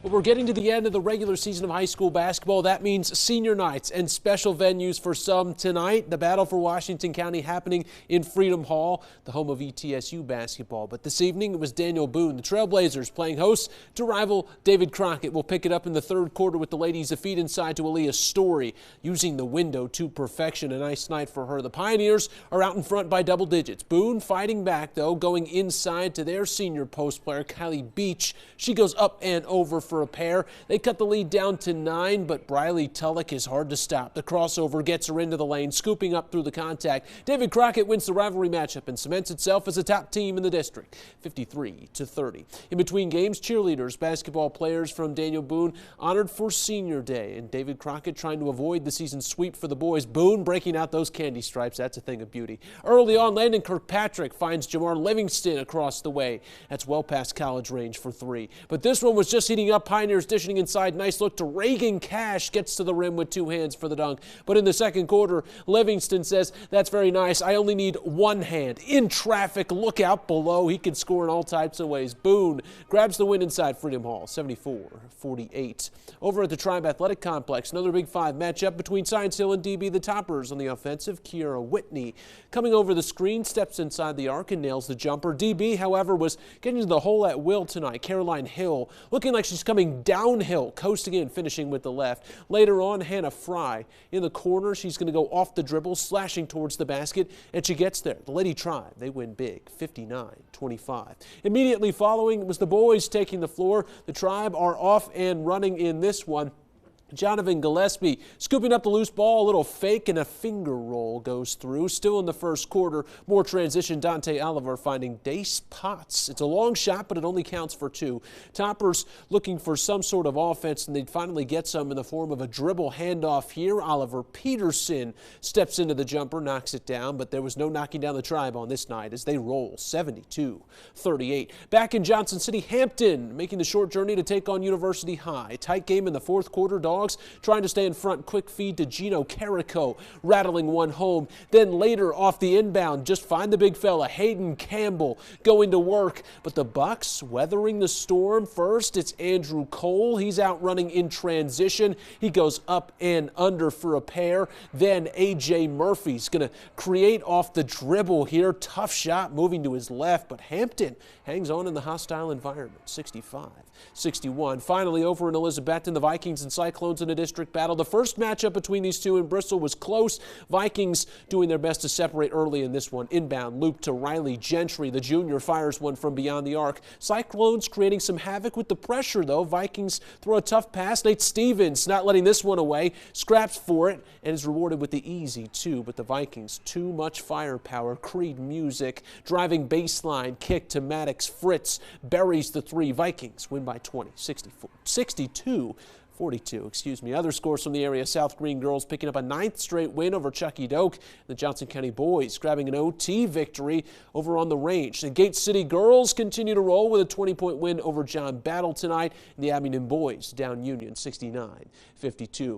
Well, we're getting to the end of the regular season of high school basketball. That means senior nights and special venues for some tonight. The battle for Washington County happening in Freedom Hall, the home of ETSU basketball. But this evening it was Daniel Boone, the Trailblazers, playing host to rival David Crockett. We'll pick it up in the third quarter with the ladies a feed inside to Aaliyah Story, using the window to perfection. A nice night for her. The Pioneers are out in front by double digits. Boone fighting back, though, going inside to their senior post player, Kylie Beach. She goes up and over for a pair. They cut the lead down to 9, but Briley Tulloch is hard to stop. The crossover gets her into the lane, scooping up through the contact. David Crockett wins the rivalry matchup and cements itself as a top team in the district, 53-30. In between games, cheerleaders, basketball players from Daniel Boone honored for Senior Day, and David Crockett trying to avoid the season sweep for the boys. Boone breaking out those candy stripes. That's a thing of beauty. Early on, Landon Kirkpatrick finds Jamar Livingston across the way. That's well past college range for 3. But this one was just heating up. Pioneers dishing inside. Nice look to Reagan Cash. Gets to the rim with 2 hands for the dunk. But in the second quarter, Livingston says, "That's very nice. I only need 1 hand." In traffic, look out below. He can score in all types of ways. Boone grabs the win inside Freedom Hall, 74-48. Over at the Tribe Athletic Complex, another Big 5 matchup between Science Hill and DB. The toppers on the offensive. Kiera Whitney coming over the screen, steps inside the arc and nails the jumper. DB, however, was getting to the hole at will tonight. Caroline Hill looking like she's coming downhill, coasting in, finishing with the left. Later on, Hannah Fry in the corner. She's going to go off the dribble, slashing towards the basket, and she gets there. The Lady Tribe, they win big, 59-25. Immediately following was the boys taking the floor. The Tribe are off and running in this one. Jonathan Gillespie scooping up the loose ball, a little fake and a finger roll goes through. Still in the first quarter, more transition. Dante Oliver finding Dace Potts. It's a long shot, but it only counts for 2. Toppers looking for some sort of offense, and they finally get some in the form of a dribble handoff here. Oliver Peterson steps into the jumper, knocks it down, but there was no knocking down the Tribe on this night as they roll 72-38. Back in Johnson City, Hampton making the short journey to take on University High. Tight game in the fourth quarter. Dogs trying to stay in front. Quick feed to Gino Carrico, rattling one home. Then later off the inbound, just find the big fella, Hayden Campbell, going to work. But the Bucks weathering the storm. First, it's Andrew Cole. He's out running in transition. He goes up and under for a pair. Then A.J. Murphy's going to create off the dribble here. Tough shot moving to his left, but Hampton hangs on in the hostile environment, 65-61. Finally, over in Elizabethton, the Vikings and Cyclones in a district battle. The first matchup between these two in Bristol was close. Vikings doing their best to separate early in this one. Inbound loop to Riley Gentry. The junior fires one from beyond the arc. Cyclones creating some havoc with the pressure, though. Vikings throw a tough pass. Nate Stevens not letting this one away. Scraps for it and is rewarded with the easy 2. But the Vikings, too much firepower. Creed Music driving baseline kick to Maddox Fritz. Buries the 3. Vikings win by 20, 62-42. Other scores from the area. South Green girls picking up a 9th straight win over Chucky Doak. The Johnson County boys grabbing an OT victory over on the range. The Gate City girls continue to roll with a 20-point win over John Battle tonight. And the Abingdon boys down Union 69-52.